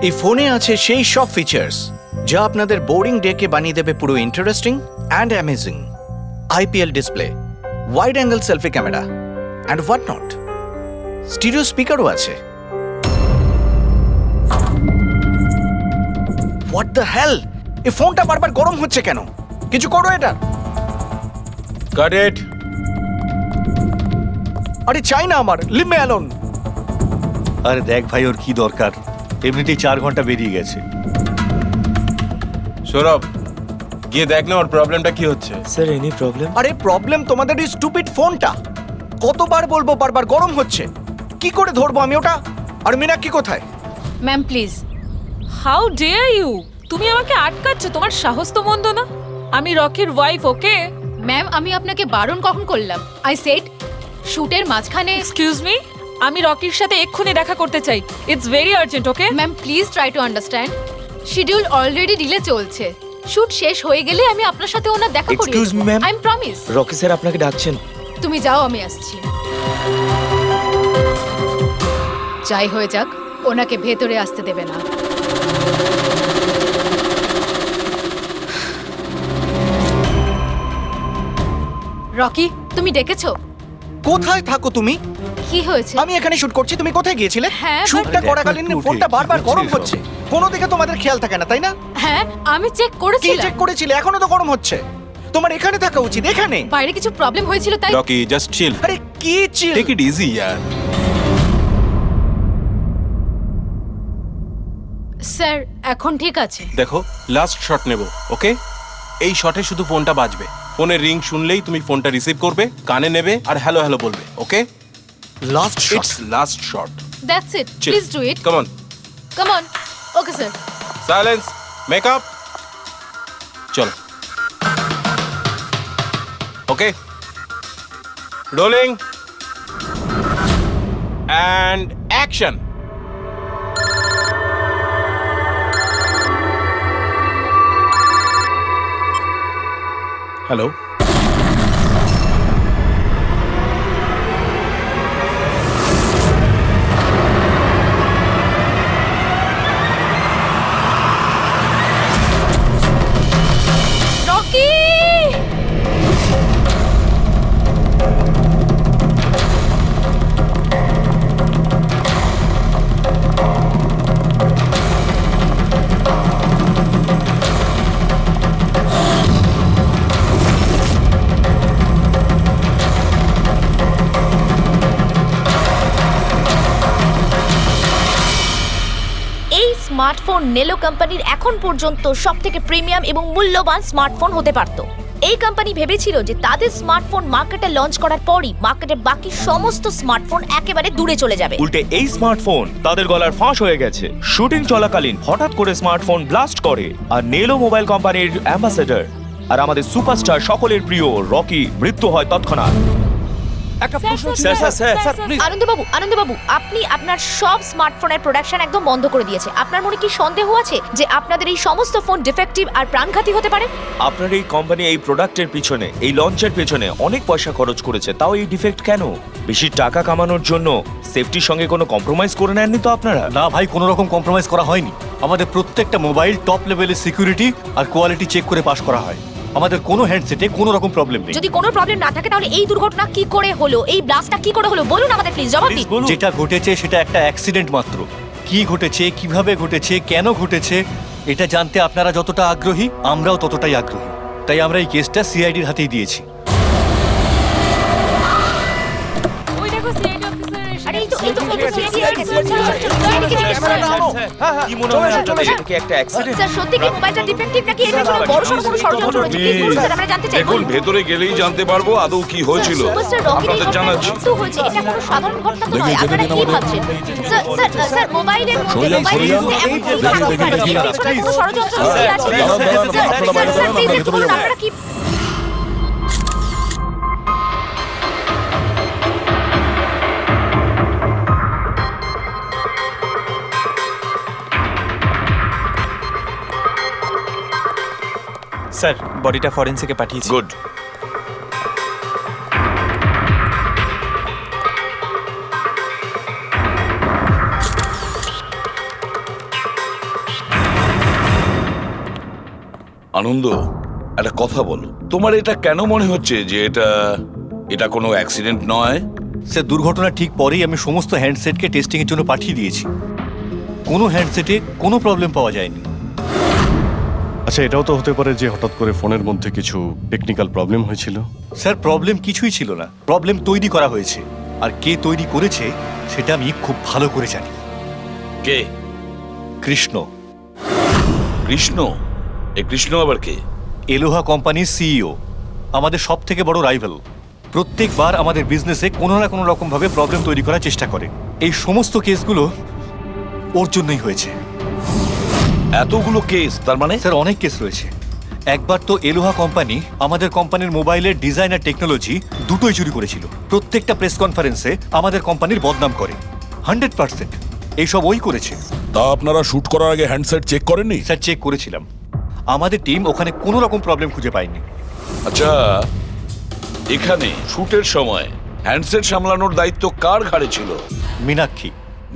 এই ফোনে আছে সেই সব ফিচার্স যা আপনাদের বোরিং ডেকে বানিয়ে দেবে পুরো interesting and amazing. IPL display, wide angle selfie camera and what not. Stereo স্পিকারও আছে। হোয়াট দ্য হেল, এই ফোনটা বারবার গরম হচ্ছে কেন? কিছু করো এটা। Got it. আরে চাই না আমার, লিভ মি অ্যালোন। আরে দেখ ভাই, ওর কি দরকার? এমনিতেই 4 ঘন্টা বেরিয়ে গেছে। সৌরভ, গিয়ে দেখ না ওর প্রবলেমটা কি হচ্ছে। Sir any problem? আরে প্রবলেম তোমাদের এই স্টুপিড ফোনটা। কতবার বলবো, বারবার গরম হচ্ছে। কি করে ধরবো আমি ওটা? আর মীনাক্ষী কোথায়? Ma'am please. How dare you! তুমি আমাকে আটকাচ্ছ? তোমার সাহস তো মন্দ না। আমি রকির ওয়াইফ, ওকে? ম্যাম আমি আপনাকে বারণ কখন করলাম? আই সেড শুটের মাঝখানে। এক্সকিউজ মি, আমি রকির সাথে এক্ষুনি দেখা করতে চাই। It's very urgent, okay? Ma'am please try to understand. Schedule already delay চলছে। শুট শেষ হয়ে গেলে আমি আপনার সাথে ওনার দেখা করিয়ে Excuse me, ma'am? I am promise. Rocky sir আপনাকে ডাকছেন। তুমি যাও, আমি আসছি। যাই হয়ে যাক, ওনাকে ভেতরে আসতে দেবে না। রকি, তুমি ডেকেছো? কোথায় থাকো তুমি? কি হয়েছে? আমি এখানে শুট করছি, তুমি কোথায় গিয়েছিলে? হ্যাঁ, শুটটা but- করাকালীন একটু ফোনটা উঠে, বারবার কি গরম হচ্ছে হচ্ছে। কোনো দিকে তোমাদের খেয়াল থাকে না, তাই না? হ্যাঁ আমি চেক কি করেছিলাম। চেক করেছিলে? এখনো তো গরম হচ্ছে। তোমার এখানে থাকা উচিত, এখানে। বাইরে কিছু প্রবলেম হয়েছিল তাই। রকি, জাস্ট চিল, আরে কি চিল? টেক ইট ইজি ইয়ার। স্যার এখন ঠিক আছে। দেখো, লাস্ট শট নেব, ওকে? এই শটে শুধু ফোনটা বাজবে। ফোনের রিং শুনলেই তুমি ফোনটা রিসিভ করবে, কানে নেবে আর হ্যালো হ্যালো বলবে, okay? Last shot. It's last shot. That's it, please do it. Come on, come on. Okay sir. Silence, makeup, চলো। Okay, rolling and action. Hello. Rocky! এই স্মার্টফোন নেলো কোম্পানির এখন পর্যন্ত সবথেকে প্রিমিয়াম এবং মূল্যবান স্মার্টফোন হতে পারত। এই কোম্পানি ভেবেছিল যে তাদের স্মার্টফোন মার্কেটে লঞ্চ করার পরই মার্কেটের বাকি সমস্ত স্মার্টফোন একেবারে দূরে চলে যাবে। উল্টে এই স্মার্টফোন তাদের গলার ফাঁস হয়ে গেছে। শুটিং চলাকালীন হঠাৎ করে স্মার্টফোন ব্লাস্ট করে আর নেলো মোবাইল কোম্পানির অ্যাম্বাসেডর আর আমাদের সুপারস্টার সকলের প্রিয় রকি মৃত্যু হয় তৎক্ষণাৎ। আনন্দবাবু, আপনি আপনার সব স্মার্টফোনের প্রোডাকশন একদম বন্ধ করে দিয়েছে। আপনার মনে কি সন্দেহ আছে যে আপনাদের এই সমস্ত ফোন ডিফেক্টিভ আর প্রাণঘাতী হতে পারে? আপনার এই কোম্পানি এই প্রোডাক্টের পিছনে, এই লঞ্চের পেছনে অনেক পয়সা খরচ করেছে, তাও এই ডিফেক্ট কেন? বেশি টাকা কামানোর জন্য সেফটির সঙ্গে কোনো কম্প্রোমাইজ করে নেননি তো আপনারা? না ভাই, কোনো রকম কম্প্রোমাইজ করা হয়নি। আমাদের প্রত্যেকটা মোবাইল টপ লেভেলের সিকিউরিটি আর কোয়ালিটি চেক করে পাস করা হয়। আমাদের কোনো হ্যান্ডসেটে কোনো রকম প্রবলেম নেই। যদি কোনো প্রবলেম না থাকে তাহলে এই দুর্ঘটনা কি করে হলো, এই ব্লাস্টটা কি করে হলো বলুন আমাদের প্লিজ, জবাব দিন। যেটা ঘটেছে সেটা একটা অ্যাক্সিডেন্ট মাত্র। কি ঘটেছে, কিভাবে ঘটেছে, কেন ঘটেছে এটা জানতে আপনারা যতটা আগ্রহী, আমরাও ততটাই আগ্রহী। তাই আমরা এই কেসটা সিআইডির হাতেই দিয়েছি। ওই দেখো সিআইডি অফিসার এসে আরে এই তো কি মনে হয় আপনাদের? এটা কি একটা অ্যাক্সিডেন্ট? স্যার সত্যি কি মোবাইলটা ডিফেক্টিভ নাকি এটা কোনো বড়সড় কোনো ষড়যন্ত্র রয়েছে? প্লিজ বলুন স্যার, আমরা জানতে চাই। দেখুন, ভেতরে গেলেই জানতে পারবো আদৌ কি হয়েছিল। সুপারস্টার রকির এই আপনাদের জানাচ্ছি। মৃত্যু হয়েছে, এটা কোনো সাধারণ ঘটনা তো নয়। আপনারা কি ভাবছেন? স্যার মোবাইলের মধ্যে এমন কি খারাপ হতে পারে? এটা কোনো ষড়যন্ত্র লুকিয়ে আছে। স্যার প্লিজ একটু বলুন আপনারা কি। স্যার বডিটা ফরেন্সিকে পাঠিয়েছি। গুড। আনন্দ, একটা কথা বলো, তোমার এটা কেন মনে হচ্ছে যে এটা কোনো অ্যাক্সিডেন্ট নয়? স্যার, দুর্ঘটনার ঠিক পরেই আমি সমস্ত হ্যান্ডসেটকে টেস্টিংয়ের জন্য পাঠিয়ে দিয়েছি। কোনো হ্যান্ডসেটে কোনো প্রবলেম পাওয়া যায়নি। আচ্ছা, এটাও তো হতে পারে যে হঠাৎ করে ফোনের মধ্যে কিছু টেকনিক্যাল প্রবলেম হয়েছিল। স্যার, প্রবলেম কিছুই ছিল না, প্রবলেম তৈরি করা হয়েছে। আর কে তৈরি করেছে সেটা আমি খুব ভালো করে জানি। কে? কৃষ্ণ। কৃষ্ণ? এই কৃষ্ণ আবার কে? এলোহা কোম্পানির সিইও, আমাদের সব থেকে বড় রাইভাল। প্রত্যেকবার আমাদের বিজনেসে কোনো না কোনো রকম ভাবে প্রবলেম তৈরি করার চেষ্টা করে। এই সমস্ত কেসগুলো ওর জন্যই হয়েছে। এতগুলো কেস? তার মানে স্যার, অনেক কেস রয়েছে। একবার তো এলোহা কোম্পানি আমাদের কোম্পানির মোবাইলের ডিজাইন আর টেকনোলজি দুটোই চুরি করেছিল। প্রত্যেকটা প্রেস কনফারেন্সে আমাদের কোম্পানির বদনাম করে। 100% এইসব ওই করেছে। তা আপনারা শুট করার আগে হ্যান্ডসেট চেক করেননি? স্যার, চেক করেছিলাম। আমাদের টিম ওখানে কোনো রকম প্রবলেম খুঁজে পায়নি। আচ্ছা, এখানে শুটের সময় হ্যান্ডসেট সামলানোর দায়িত্ব কার ঘাড়ে ছিল? মীনাক্ষী।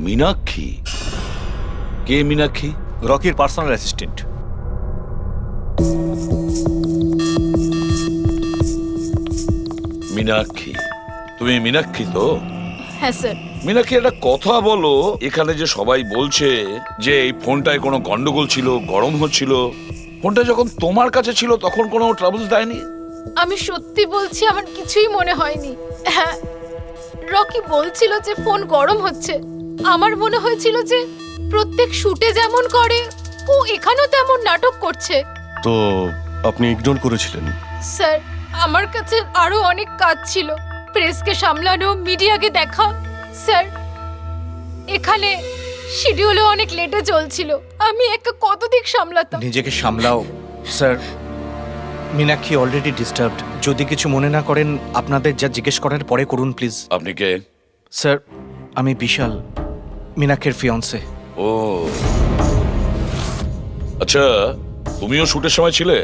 মীনাক্ষী? কে মীনাক্ষী? রকির পার্সোনাল অ্যাসিস্ট্যান্ট। মীনাক্ষী? তুমি মীনাক্ষী তো? হ্যাঁ স্যার। মীনাক্ষী, একটা কথা বলো, এখানে যে সবাই বলছে যে এই ফোনটায় কোনো গন্ডগোল ছিল, গরম হচ্ছিল, ফোনটা যখন তোমার কাছে ছিল তখন কোনো ট্রাবলস দেয়নি? আমি সত্যি বলছি, আমার কিছুই মনে হয়নি। হ্যাঁ, রকি বলছিল যে ফোন গরম হচ্ছে। আমার মনে হয়েছিল যে প্রত্যেক শুটে যেমন করে ও এখানেও তেমন নাটক করছে। তো আপনি ইগনোর করেছিলেন? স্যার, আমার কাছে আরো অনেক কাজ ছিল। প্রেসকে সামলানো, মিডিয়াকে দেখা। স্যার, এখানে শিডিউলও অনেক লেটে চলছিল। আমি একা কত দিক সামলাতাম। নিজেকে সামলাও স্যার। Meenakshi already disturbed. যদি কিছু মনে না করেন, আপনাদের যা জিজ্ঞেস করার পরে করুন প্লিজ। আপনি কে? স্যার, আমি বিশাল, মীনাক্ষীর ফিয়ন্সে। ও আচ্ছা, তুমিও শুটের সময় ছিলে?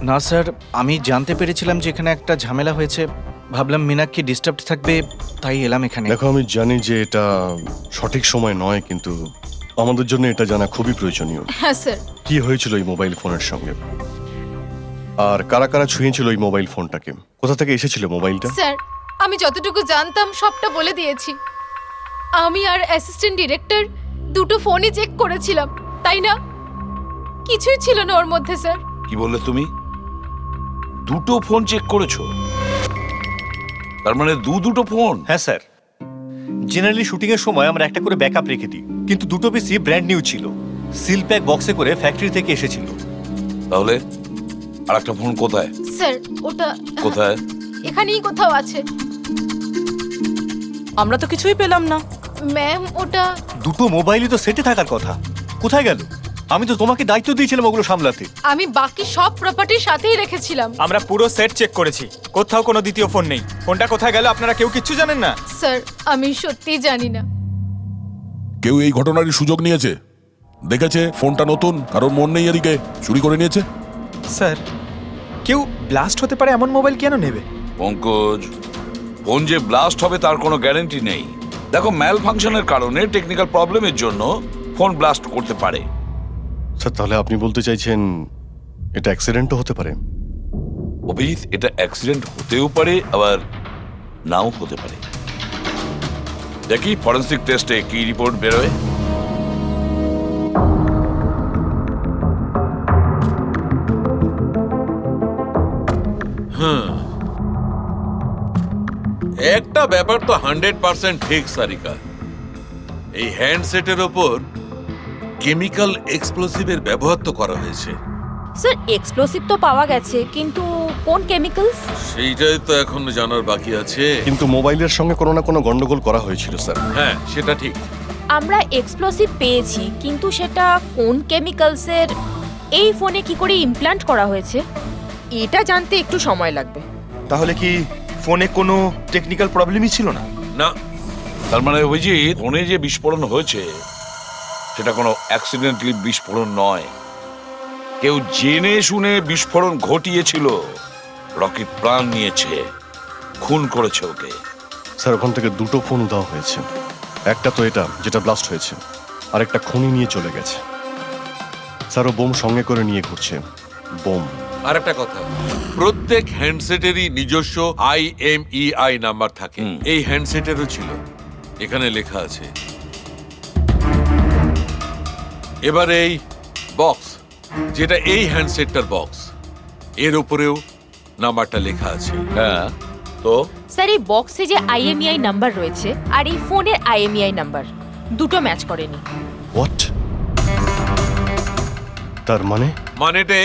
না স্যার, আমি জানতে পেরেছিলাম যে এখানে একটা ঝামেলা হয়েছে। ভাবলাম মীনাক্ষী ডিস্টার্বড থাকবে, তাই এলাম এখানে। দেখো, আমি জানি যে এটা সঠিক সময় নয়, কিন্তু আমাদের জন্য এটা জানা খুবই প্রয়োজনীয়। হ্যাঁ স্যার। কি হয়েছিল এই মোবাইল ফোনের সঙ্গে, আর কারা কারা ছুঁয়েছিল এই মোবাইল ফোনটাকে, কোথা থেকে এসেছিল মোবাইলটা? স্যার, আমি যতটুকু জানতাম সবটা বলে দিয়েছি। আমি আর অ্যাসিস্ট্যান্ট ডিরেক্টর দুটো ফোনই চেক করেছিলাম, তাই না? কিছুই ছিল না ওর মধ্যে স্যার। কি বললে তুমি? দুটো ফোন চেক করেছো? তার মানে দুটো ফোন? হ্যাঁ স্যার, জেনারেলি শুটিং এর সময় আমরা একটা করে ব্যাকআপ রেখে দিই, কিন্তু দুটো পিসি ব্র্যান্ড নিউ ছিল, সিল প্যাক বক্সে করে ফ্যাক্টরি থেকে এসেছিল। তাহলে আর একটা ফোন কোথায়? স্যার, ওটা কোথায়? এখানেই কোথাও আছে। আমরা তো কিছুই পেলাম না। ম্যাম, ওটা দুটো মোবাইলই তো সেটে থাকার কথা, কোথায় গেল? আমি তো তোমাকে দায়িত্ব দিয়েছিলাম ওগুলো সামলাতে। আমি বাকি সব প্রপার্টির সাথেই রেখেছিলাম। আমরা পুরো সেট চেক করেছি, কোথাও কোনো দ্বিতীয় ফোন নেই। ফোনটা কোথায় গেল আপনারা কেউ কিচ্ছু জানেন না? স্যার, আমি সত্যিই জানি না। কেউ এই ঘটনার সুযোগ নিয়েছে? দেখেছে ফোনটা নতুন, কারোর মন নেই এদিকে, চুরি করে নিয়েছে? স্যার, কেউ ব্লাস্ট হতে পারে এমন মোবাইল কেন নেবে? পঙ্কজ, ফোন যে ব্লাস্ট হবে তার কোনো গ্যারান্টি নেই। দেখো, ম্যাল ফাংশনের কারণে, টেকনিক্যাল প্রবলেমের জন্য ফোন ব্লাস্ট করতে পারে। স্যার, তাহলে আপনি বলতে চাইছেন এটা অ্যাক্সিডেন্টও হতে পারে? অভিজিৎ, এটা অ্যাক্সিডেন্ট হতেও পারে, আবার নাও হতে পারে। দেখি ফরেন্সিক টেস্টে কি রিপোর্ট বেরোয়। একটা ব্যাপার তো 100% ঠিক সারিকা, এই হ্যান্ডসেটের ওপর কেমিক্যাল এক্সপ্লোসিভের ব্যবহার তো করা হয়েছে। স্যার, এক্সপ্লোসিভ তো পাওয়া গেছে, কিন্তু কোন কেমিক্যালস সেইটাই তো এখন জানার বাকি আছে। কিন্তু মোবাইলের সঙ্গে কোনো না কোনো গন্ডগোল করা হয়েছিল স্যার। হ্যাঁ, সেটা ঠিক। আমরা এক্সপ্লোসিভ পেয়েছি, কিন্তু সেটা কোন কেমিক্যালসের, এই ফোনে কি করে ইমপ্ল্যান্ট করা হয়েছে, এটা জানতে একটু সময় লাগবে। তাহলে কি ফোনে কোনো টেকনিক্যাল প্রবলেমই ছিল না? না। তার মানে অভিজিৎ, ফোনে যে বিস্ফোরণ হয়েছে সেটা কোনো অ্যাক্সিডেন্টালি বিস্ফোরণ নয়। কেউ জেনে শুনে বিস্ফোরণ ঘটিয়েছিল, রকির প্রাণ নিয়েছে, খুন করেছে ওকে। স্যার, ওখান থেকে দুটো ফোন উধাও হয়েছে। একটা তো এটা যেটা ব্লাস্ট হয়েছে, আর একটা খনি নিয়ে চলে গেছে। স্যার, ও বোম সঙ্গে করে নিয়ে ঘুরছে। বোম। আর একটা কথা, প্রত্যেক হ্যান্ডসেটেরই নিজস্ব IMEI নাম্বার থাকে। এই হ্যান্ডসেটেরও ছিল, এখানে লেখা আছে। এবার এই বক্স, যেটা এই হ্যান্ডসেটটার বক্স, এর উপরেও নাম্বারটা লেখা আছে। হ্যাঁ, তো স্যার এই বক্সে যে IMEI নাম্বার রয়েছে আর এই ফোনের IMEI নাম্বার দুটো ম্যাচ করেনি। হোয়াট? তার মানে মানেটা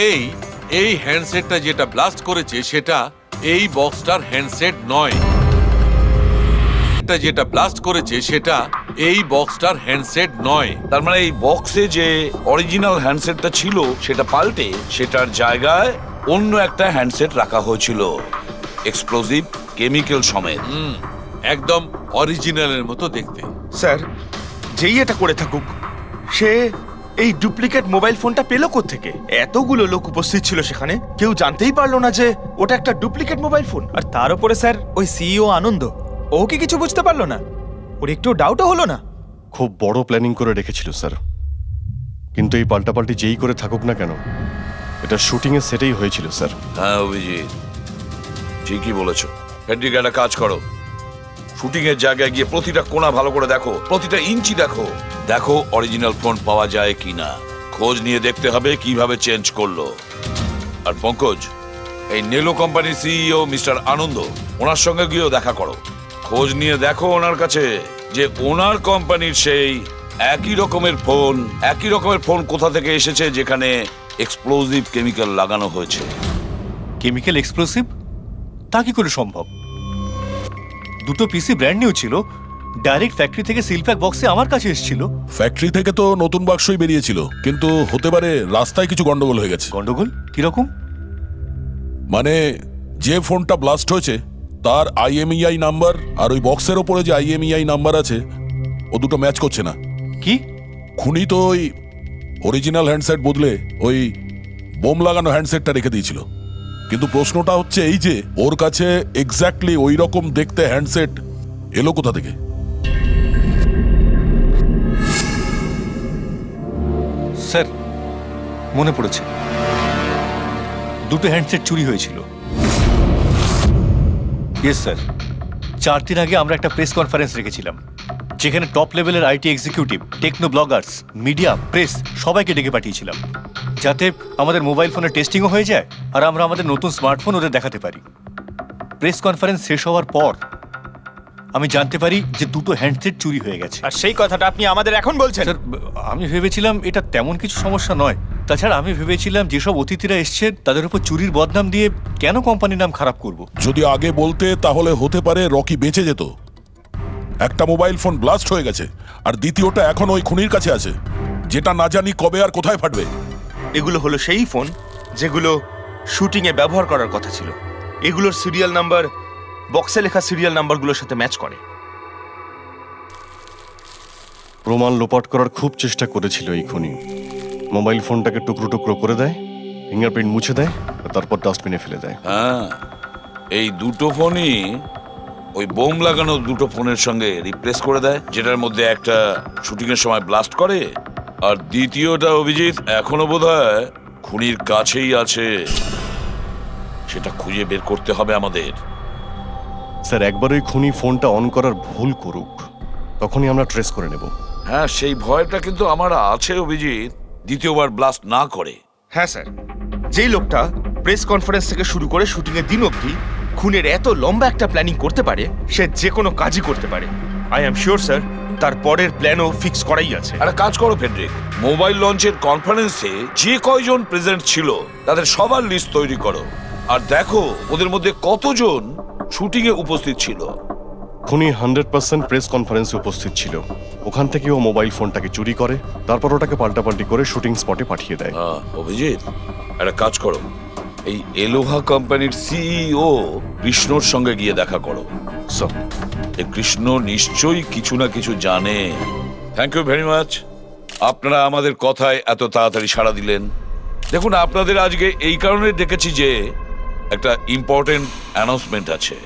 এই হ্যান্ডসেটটা যেটা ব্লাস্ট করেছে সেটা এই বক্সটার হ্যান্ডসেট নয়। এটা যেটা ব্লাস্ট করেছে সেটা এই বক্সটার হ্যান্ডসেট নয়। তার মানে এই বক্সে যে অরিজিনাল হ্যান্ডসেটটা ছিল সেটা পাল্টে সেটার জায়গায় অন্য একটা হ্যান্ডসেট রাখা হয়েছিল, এক্সপ্লোসিভ কেমিক্যাল সমেত। একদম অরিজিনালের মতো দেখতে। স্যার, যেই এটা করে থাকুক সে এই ডুপ্লিকেট মোবাইল ফোনটা পেল কোত্থেকে? এতগুলো লোক উপস্থিত ছিল সেখানে, কেউ জানতেই পারলো না যে ওটা একটা ডুপ্লিকেট মোবাইল ফোন। আর তার উপরে স্যার ওই সিইও আনন্দ, ও কি কিছু বুঝতে পারলো না? ওর একটু ডাউটও হলো না? খুব বড় প্ল্যানিং করে রেখেছিল স্যার, কিন্তু এই পাল্টাপাল্টি যেই করে থাকুক না কেন, এটা শুটিং এর সেটেই হয়েছিল স্যার। হ্যাঁ অভিজিৎ, ঠিকই বলেছ। ফেডরিক, একটা কাজ করো, শুটিং এর জায়গায় গিয়ে প্রতিটা কোণা ভালো করে দেখো, প্রতিটা ইঞ্চি দেখো, দেখো অরিজিনাল ফোন পাওয়া যায় কিনা। খোঁজ নিয়ে দেখতে হবে কিভাবে চেঞ্জ করলো। আর পঙ্কজ, এই নেলো কোম্পানির সিইও মিস্টার আনন্দ, ওনার সঙ্গে গিয়েও দেখা করো। খোঁজ নিয়ে দেখো ওনার কাছে যে ওনার কোম্পানির সেই একই রকমের ফোন কোথা থেকে এসেছে যেখানে এক্সপ্লোসিভ কেমিক্যাল লাগানো হয়েছে। Chemical explosive? তা কি করে সম্ভব? দুটো পিসি ব্র্যান্ড নিউ ছিল, ডাইরেক্ট ফ্যাক্টরি থেকে সিলপ্যাক বক্সে আমার কাছে এসেছিল। ফ্যাক্টরি থেকে তো নতুন বাক্সই বেরিয়েছিল, কিন্তু হতে পারে রাস্তায় কিছু গন্ডগোল হয়ে গেছে। গন্ডগোল কিরকম? মানে যে ফোনটা ব্লাস্ট হয়েছে তার IMEI নাম্বার আর ওই বক্সের ওপরে যে IMEI নাম্বার আছে ও দুটো ম্যাচ করছে না। কি? খুনি তো ওই অরিজিনাল হ্যান্ডসেট বদলে ওই বোম লাগানো হ্যান্ডসেটটা রেখে দিয়েছিল, কিন্তু প্রশ্নটা হচ্ছে এই যে ওর কাছে এক্স্যাক্টলি ওই রকম দেখতে হ্যান্ডসেট এলো কোথা থেকে? স্যার, মনে পড়েছে, দুটো হ্যান্ডসেট চুরি হয়েছিল। ইয়েস স্যার, 4 দিন আগে আমরা একটা প্রেস কনফারেন্স রেখেছিলাম, যেখানে টপ লেভেলের IT executive, techno bloggers, media, press সবাইকে ডেকে পাঠিয়েছিলাম, যাতে আমাদের মোবাইল ফোনের টেস্টিংও হয়ে যায় আর আমরা আমাদের নতুন স্মার্টফোন ওদের দেখাতে পারি। প্রেস কনফারেন্স শেষ হওয়ার পর আমি জানতে পারি যে দুটো হ্যান্ডসেট চুরি হয়ে গেছে। আর সেই কথাটা আপনি আমাদের এখন বলছেন? স্যার, আমি ভেবেছিলাম এটা তেমন কিছু সমস্যা নয়। তাছাড়া আমি ভেবেছিলাম যেসব অতিথিরা এসছে তাদের উপর চুরির বদনাম দিয়ে কেন কোম্পানির নাম খারাপ করব। যদি আগে বলতে তাহলে হতে পারে রকি বেঁচে যেত। একটা মোবাইল ফোন ব্লাস্ট হয়ে গেছে আর দ্বিতীয়টা এখন ওই খুনির কাছে আছে, যেটা না জানি কবে আর কোথায় ফাটবে। এগুলো হলো সেই ফোন যেগুলো শুটিংয়ে ব্যবহার করার কথা ছিল। এগুলোর সিরিয়াল নাম্বার বক্সে লেখা সিরিয়াল নাম্বারগুলোর সাথে ম্যাচ করে। প্রমাণ লোপাট করার খুব চেষ্টা করেছিল এই খুনি। মোবাইল ফোনটাকে টুকরো টুকরো করে দেয়, ফিঙ্গারপ্রিন্ট মুছে দেয়, আর তারপর ডাস্টবিনে ফেলে দেয়। হ্যাঁ, এই দুটো ফোনই ওই বোম লাগানো দুটো ফোনের সঙ্গে রিপ্লেস করে দেয়, যেটার মধ্যে একটা শুটিং এর সময় ব্লাস্ট করে আর দ্বিতীয়টা অভিজিৎ এখনো বোধহয় খুনির কাছেই আছে। সেটা খুঁজে বের করতে হবে আমাদের। স্যার, একবার ওই খুনি ফোনটা অন করার ভুল করুক, তখনই আমরা ট্রেস করে নেব। হ্যাঁ, সেই ভয়টা কিন্তু আমার আছে অভিজিৎ, দ্বিতীয়বার ব্লাস্ট না করে। হ্যাঁ স্যার, যেই লোকটা প্রেস কনফারেন্স থেকে শুরু করে শুটিং এর দিন অবধি খুনের এত লম্বা একটা প্ল্যানিং করতে পারে, সে যে কোনো কাজই করতে পারে। আই এম শিওর স্যার, তার পরের প্ল্যানও ফিক্স করাই আছে। একটা কাজ করো ফেডরিক, মোবাইল লঞ্চের কনফারেন্সে যে কয়জন প্রেজেন্ট ছিল তাদের সবার লিস্ট তৈরি করো আর দেখো ওদের মধ্যে কতজন শুটিং এ উপস্থিত ছিল। খুনি 100% প্রেস কনফারেন্সে উপস্থিত ছিল। ওখান থেকে ও মোবাইল ফোনটাকে চুরি করে, তারপর ওটাকে পাল্টাপাল্টি করে শুটিং স্পটে পাঠিয়ে দেয়। অভিজিৎ, একটা কাজ করো, এই এলোহা কোম্পানির সিইও কৃষ্ণর সঙ্গে গিয়ে দেখা করো। স্যার, এই কৃষ্ণ নিশ্চয়ই কিছু না কিছু জানে। থ্যাংক ইউ ভেরি মাচ, আপনারা আমাদের কথায় এত তাড়াতাড়ি সাড়া দিলেন। দেখুন, আপনাদের আজকে এই কারণে ডেকেছি যে একটা ইম্পর্টেন্ট অ্যানাউন্সমেন্ট আছে।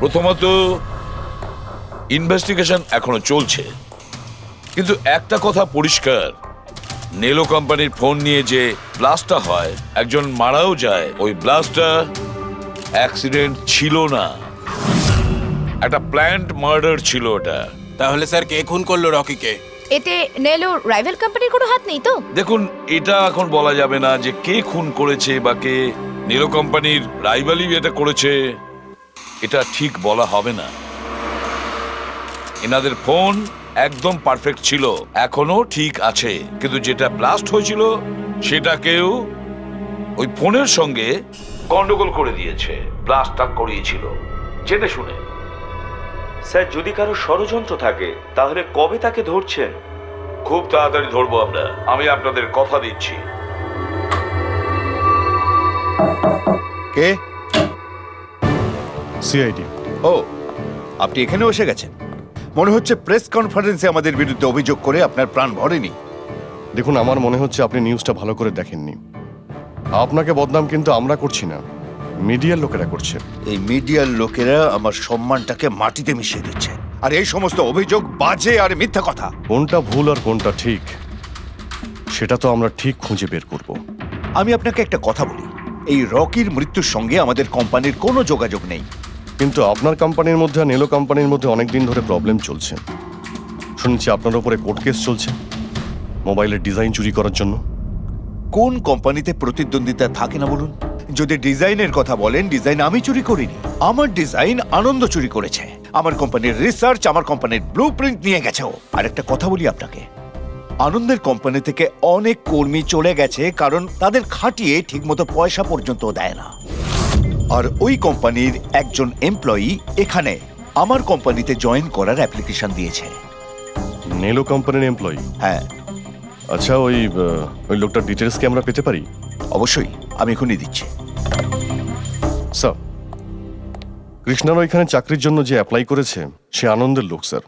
প্রথমত, ইনভেস্টিগেশন এখনো চলছে, কিন্তু একটা কথা পরিষ্কার, নেলো কোম্পানির ফোন নিয়ে যে ব্লাস্টটা হয়, একজন মারাও যায়, ওই ব্লাস্টটা অ্যাক্সিডেন্ট ছিল না, একটা প্ল্যান্ড মার্ডার ছিল ওটা। তাহলে স্যার কে খুন করলো রকিকে? এতে নেলো রাইভাল কোম্পানির কোনো হাত নেই তো? দেখুন, এটা এখন বলা যাবে না যে কে খুন করেছে বা কে নেলো কোম্পানির রাইভালি এটা করেছে, এটা ঠিক বলা হবে না। এনাদের ফোন একদম পারফেক্ট ছিল, এখনো ঠিক আছে, কিন্তু যেটা ব্লাস্ট হয়েছিল সেটা কেউ ওই ফোনের সঙ্গে গন্ডগোল করে দিয়েছে, ব্লাস্টটা করিয়েছিল জেনে শুনে। স্যার, যদি কারো ষড়যন্ত্র থাকে তাহলে কবে তাকে ধরছেন? খুব তাড়াতাড়ি ধরবো আমরা, আমি আপনাদের কথা দিচ্ছি। কে? সিআইডি। ও, আপনি এখানে এসে গেছেন। মনে হচ্ছে প্রেস কনফারেন্সে আমাদের বিরুদ্ধে অভিযোগ করে আপনার প্রাণ ভরেনি। দেখুন, আমার মনে হচ্ছে আপনি নিউজটা ভালো করে দেখেননি। আপনাকে বদনাম কিন্তু আমরা করছি না, মিডিয়ার লোকেরা করছে। এই মিডিয়ার লোকেরা আমার সম্মানটাকে মাটিতে মিশিয়ে দিচ্ছে, আর এই সমস্ত অভিযোগ বাজে আর মিথ্যা কথা। কোনটা ভুল আর কোনটা ঠিক সেটা তো আমরা ঠিক খুঁজে বের করব। আমি আপনাকে একটা কথা বলি, এই রকির মৃত্যুর সঙ্গে আমাদের কোম্পানির কোনো যোগাযোগ নেই। কিন্তু আপনার কোম্পানির মধ্যে আর নেলো কোম্পানির মধ্যে অনেক দিন ধরে প্রবলেম চলছে। শুনছি আপনার উপরে কোর্ট কেস চলছে মোবাইলের ডিজাইন চুরি করার জন্য। কোন কোম্পানিতে প্রতিদ্বন্দ্বিতা থাকে না বলুন? যদি ডিজাইনের কথা বলেন, ডিজাইন আমি চুরি করিনি, আমার ডিজাইন আনন্দ চুরি করেছে। আমার কোম্পানির রিসার্চ, আমার কোম্পানির ব্লুপ্রিন্ট নিয়ে গেছে ও। আর একটা কথা বলি আপনাকে, আনন্দের কোম্পানি থেকে অনেক কর্মী চলে গেছে কারণ তাদের খাটিয়ে ঠিকমতো পয়সা পর্যন্ত দেয় না। আর ওই কোম্পানির একজন এমপ্লয়ি এখানে আমার কোম্পানিতে জয়েন করার অ্যাপ্লিকেশন দিয়েছে। নেলো কোম্পানির এমপ্লয়ি? হ্যাঁ। আচ্ছা, ওই লোকটার ডিটেলস কি আমরা পেতে পারি? অবশ্যই, আমি এখনই দিচ্ছি। স্যার, কৃষ্ণার ওইখানে চাকরির জন্য যে অ্যাপ্লাই করেছে সে আনন্দের লোক স্যার,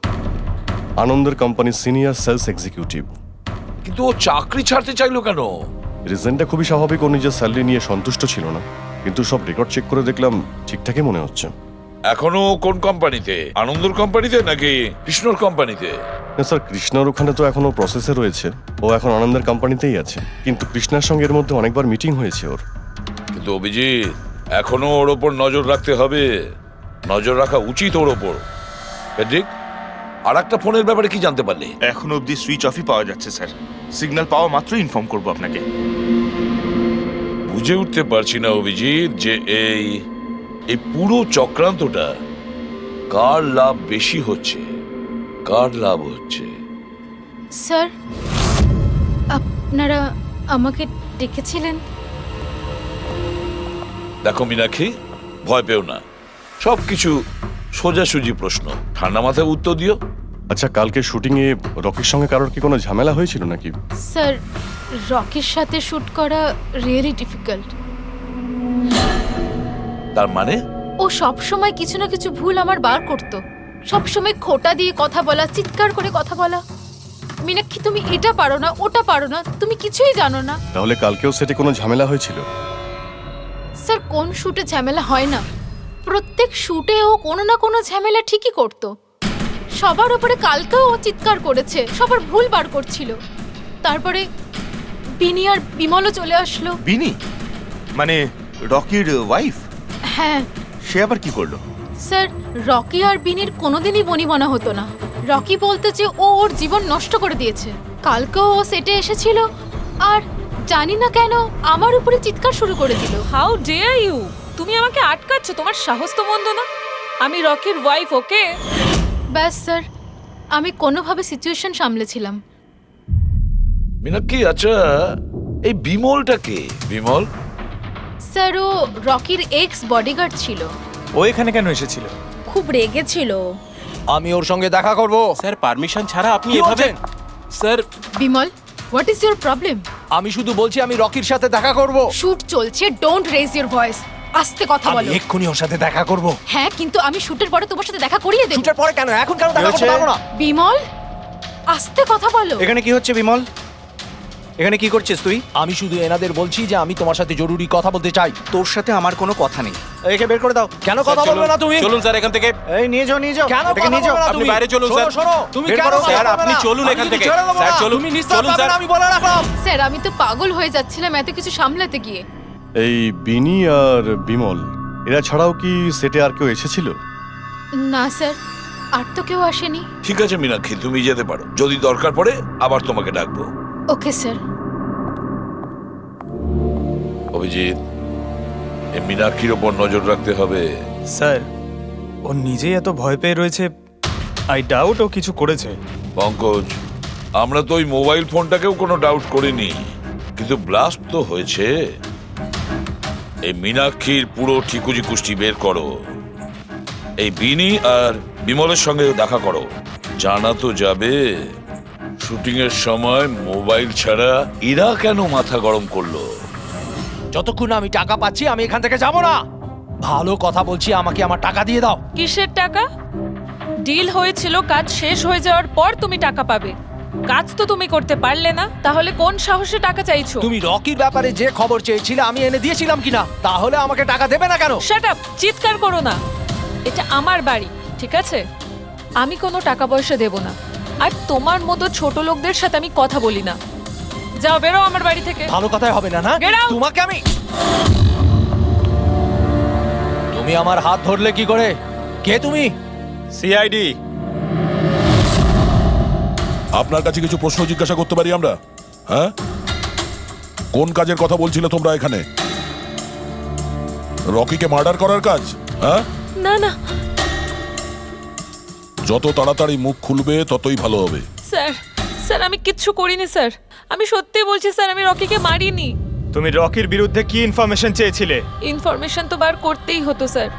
আনন্দের কোম্পানির সিনিয়র সেলস এক্সিকিউটিভ। কিন্তু ও চাকরি ছাড়তে চাইলো কেন? রিজনটা খুবই স্বাভাবিক, ও নিজের স্যালারি নিয়ে সন্তুষ্ট ছিল না, কিন্তু সব রেকর্ড চেক করে দেখলাম ঠিকঠাকই মনে হচ্ছে। এখনো কোন কোম্পানিতে? আনন্দর কোম্পানিতে নাকি কৃষ্ণর কোম্পানিতে? না স্যার, কৃষ্ণার ওখানে তো এখনো প্রসেসে রয়েছে, ও এখন আনন্দের কোম্পানিতেই আছে, কিন্তু কৃষ্ণার সঙ্গে এর মধ্যে অনেকবার মিটিং হয়েছে ওর। কিন্তু অভিজিৎ, এখনো ওর ওপর নজর রাখতে হবে, নজর রাখা উচিত ওর ওপর। ঠিক। আর একটা ফোনের ব্যাপারে কি জানতে পারলে? এখনো অবধি সুইচ অফই পাওয়া যাচ্ছে স্যার, সিগন্যাল পাওয়া মাত্রই ইনফর্ম করবো আপনাকে। বুঝে উঠতে পারছি না অভিজিৎ যে এই পুরো চক্রান্তটা কার লাভ বেশি হচ্ছে, কার লাভ হচ্ছে। স্যার, আপনারা আমাকে ডেকেছিলেন? দেখো মীনাক্ষী, ভয় পেও না, সবকিছু সোজাসুজি প্রশ্ন, ঠান্ডা মাথায় উত্তর দিও। আচ্ছা, কালকে শুটিং এ রকির সঙ্গে কারোর কি কোনো ঝামেলা হয়েছিল নাকি? স্যার, রকির সাথে শুট করা রিয়েলি ডিফিকাল্ট। তার মানে? ও সব সময় কিছু না কিছু ভুল আমার বার করতো, সব সময় খোঁটা দিয়ে কথা বলা, চিৎকার করে কথা বলা। মীনাক্ষী, তুমি এটা পারো না, ওটা পারো না, তুমি কিছুই জানো না। তাহলে কালকেও সেটে কোনো ঝামেলা হয়েছিল? স্যার, কোন শুটে ঝামেলা হয় না? প্রত্যেক শুটে ও কোনো না কোনো ঝামেলা ঠিকই করতো। সবার উপরে কালকেও ও চিৎকার করেছে, সবার ভুল বার করছিল। তারপরে বিনি আর বিমলও চলে আসলো। বিনি মানে রকির ওয়াইফ? হ্যাঁ। সে আবার কি করলো? স্যার, রকি আর বিনির কোনোদিনই বনিবনা হতো না। রকি বলতে যে ও ওর জীবন নষ্ট করে দিয়েছে। কালকেও ও সেটে এসেছিল আর জানি না কেন আমার উপরে চিৎকার শুরু করে দিল। How dare you! তুমি আমাকে আটকাচ্ছ, তোমার সাহস তো মন্দ না। আমি রকির ওয়াইফ, ওকে? ব্যাস স্যার, আমি কোনোভাবে সিচুয়েশন সামলেছিলাম। মীনাক্ষী, আচ্ছা এই বিমলটা কে? বিমল? স্যার, ও রকির এক্স বডিগার্ড ছিল। ও এখানে কেন এসেছিল? খুব রেগেছিল। আমি ওর সঙ্গে দেখা করব। স্যার, পারমিশন ছাড়া আপনি এভাবে? Sir, Bimal, what is your problem? আমি শুধু বলছি আমি রকির সাথে দেখা করব। শুট চলছে, ডোন্ট রেজ ইওর ভয়েস। আস্তে কথা বলো। আমি এক্ষুনি ওর সাথে দেখা করব। হ্যাঁ, কিন্তু আমি শুটের পরে তোমার সাথে দেখা করিয়ে দেব। শুটের পরে কেন? এখন কেন দেখা করতে পারবো না? বিমল, আস্তে কথা বলো। এখানে কি হচ্ছে বিমল? এখানে কি করছিস তুই? আমি শুধু এনাদের বলছি যে আমি তোমার সাথে জরুরি কথা বলতে চাই। তোর সাথে আমার কোনো কথা নেই। একে বের করে দাও। কেন কথা বলবে না তুমি? চলুন স্যার এখান থেকে। এই নিয়ে যাও, নিয়ে যাও। কেন এটাকে কথা নিয়ে যাও। বলবে না আপনি তুমি? বাইরে চলুন, শোনো, স্যার। শোনো, তুমি বের কেন করো, কথা স্যার, বলবে আপনি না? চলুন আমি এখান কিন্তু থেকে। ছেড়ে দেবো স্যার, না। চলুন। তুমি নিস্তার চলুন, পাবে স্যার। না, আমি বলে রাখলাম। স্যার আমি তো পাগল হয়ে যাচ্ছিলাম এত কিছু সামলাতে গিয়ে। এই বিনি আর বিমল এরা ছাড়াও কি সেটে আর কেউ এসেছিল? না স্যার, আর তো কেউ আসেনি। ঠিক আছে মীনাক্ষী, তুমি যেতে পারো। যদি দরকার পড়ে আবার তোমাকে ডাকবো। Okay sir. অভিজিৎ, এই মীনাক্ষীর ওপর নজর রাখতে হবে। স্যার ও নিজেই এত ভয় পেয়ে রয়েছে, আই ডাউট ও কিছু করেছে। পঙ্কজ, আমরা তো ওই মোবাইল ফোনটাকেও কোনো ডাউট করিনি, কিন্তু ব্লাস্ট তো হয়েছে। এই মীনাক্ষীর পুরো ঠিকুজি কুষ্টি বের করো। এই বিনি আর বিমলের সঙ্গে দেখা করো। জানা তো যাবে শুটিং এর সময় মোবাইল ছাড়া এরা কেন মাথা গরম করলো। যতক্ষণ না আমি টাকা পাচ্ছি আমি এখান থেকে যাব না। ভালো কথা বলছি, আমাকে আমার টাকা দিয়ে দাও। কিসের টাকা? ডিল হয়েছিল কাজ শেষ হয়ে যাওয়ার পর তুমি টাকা পাবে। কাজ তো তুমি করতে পারলে না, তাহলে কোন সাহসে টাকা চাইছো? তুমি রকির ব্যাপারে যে খবর চেয়েছিলে আমি এনে দিয়েছিলাম কিনা? তাহলে আমাকে টাকা দেবে না কেন? শাট আপ, চিৎকার করো না। এটা আমার বাড়ি, ঠিক আছে? আমি কোনো টাকা পয়সা দেব না, আর তোমার মতো ছোট লোকদের সাথে আমি কথা বলি না। যাও, বেরো আমার বাড়ি থেকে। ভালো কথাই হবে না, না? Get out! তোমাকে আমি তুমি আমার হাত ধরলে কি করে? কে তুমি? সিআইডি। আপনার কাছে কিছু প্রশ্ন জিজ্ঞাসা করতে পারি আমরা? হ্যাঁ, কোন কাজের কথা বলছিলে তোমরা এখানে? রকিকে মার্ডার করার কাজ? হ্যাঁ, না না যত তাড়াতাড়ি মুখ খুলবে ততই ভালো হবে। স্যার, স্যার আমি কিচ্ছু করিনি স্যার। আমি সত্যি বলছি স্যার, আমি রকিকে মারিনি। তুমি রকির বিরুদ্ধে কি ইনফরমেশন চেয়েছিলে? ইনফরমেশন তো বার করতেই হতো স্যার,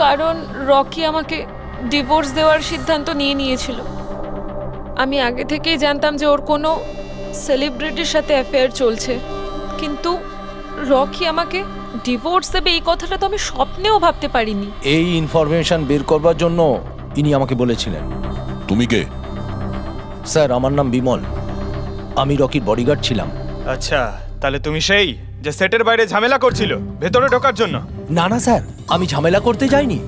কারণ রকি আমাকে ডিভোর্স দেওয়ার সিদ্ধান্ত নিয়েছিল। আমি আগে থেকেই জানতাম যে ওর কোনো সেলিব্রিটির সাথে অ্যাফেয়ার চলছে, কিন্তু রকি আমাকে ডিভোর্স দেবে এই কথাটা তো আমি স্বপ্নেও ভাবতে পারিনি। এই ইনফরমেশন বের করবার জন্য ইনি আমাকে বলেছিলেন। তুমি কে? স্যার আমার নাম বিমল, আমি রকির বডিগার্ড ছিলাম। আচ্ছা, তাহলে তুমি সেই যে সেটের বাইরে ঝামেলা করছিল ভেতরে ঢোকার জন্য? না না স্যার, আমি ঝামেলা করতে যাইনি।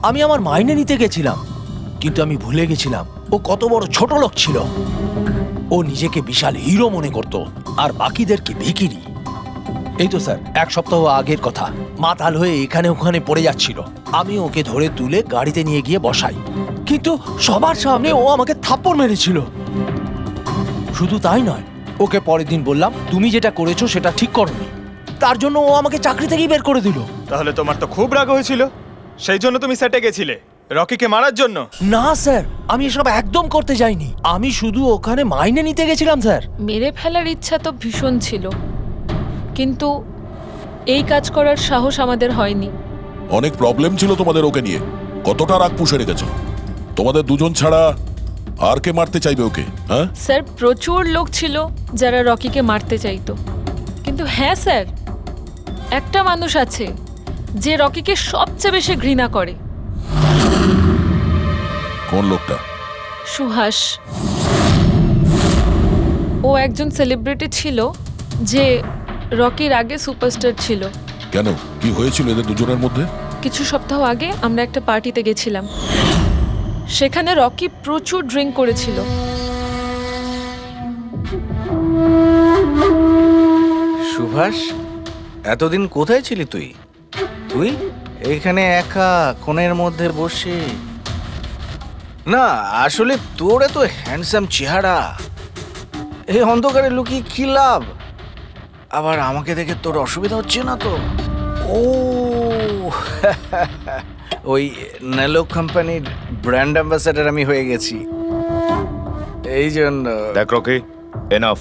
আমি আমার মাইনে নিতে গেছিলাম, কিন্তু আমি ভুলে গেছিলাম ও কত বড় ছোট লোক ছিল। ও নিজেকে বিশাল হিরো মনে করত আর বাকিদেরকে ভিখিরি। এই তো স্যার 1 সপ্তাহ আগের কথা, মাতাল হয়ে এখানে ওখানে পড়ে যাচ্ছিল। আমি ওকে ধরে তুলে গাড়িতে নিয়ে গিয়ে বসাই, কিন্তু সবার সামনে ও আমাকে থাপ্পড় মেরেছিল। শুধু তাই নয়, ওকে পরের দিন বললাম তুমি যেটা করেছো সেটা ঠিক করোনি, তার জন্য ও আমাকে চাকরি থেকেই বের করে দিল। তাহলে তোমার তো খুব রাগ হয়েছিল, সেই জন্য তুমি সেটে গেছিলে রকিকে মারার জন্য? না স্যার, আমি এসব একদম করতে যাইনি। আমি শুধু ওখানে মাইনে নিতে গেছিলাম স্যার। মেরে ফেলার ইচ্ছা তো ভীষণ ছিল, কিন্তু এই কাজ করার সাহস আমাদের হয়নি। অনেক প্রবলেম ছিল তোমাদের ওকে নিয়ে। কতটা রাগ পুষে রেখেছো? তোমাদের দুজন ছাড়া আর কে মারতে চাইবে ওকে? হ্যাঁ স্যার, প্রচুর লোক ছিল যারা রকিকে মারতে চাইতো, কিন্তু হ্যাঁ স্যার, একটা মানুষ আছে যে রকিকে সবচেয়ে বেশি ঘৃণা করে। কোন লোকটা? সুহাস। ও একজন সেলিব্রিটি ছিল যে রকির আগে সুপারস্টার ছিল। কেন, কি হয়েছিল এদের দুজনের মধ্যে? কিছু সপ্তাহ আগে আমরা একটা পার্টিতে গেছিলাম, সেখানে রকি প্রচুর ড্রিঙ্ক করেছিল। সুভাষ, এতদিন কোথায় ছিলি তুই? তুই এখানে একা কোণের মধ্যে বসে? না আসলে তোর এত হ্যান্ডসাম চেহারা, এই অন্ধকারে লুকিয়ে কি লাভ? আবার আমাকে দেখে তোর অসুবিধা হচ্ছে না তো? ও ওই নেলো কোম্পানির ব্র্যান্ড অ্যাম্বাসেডর আমি হয়ে গেছি, এই জন্য। দেখ রকি, এনাফ,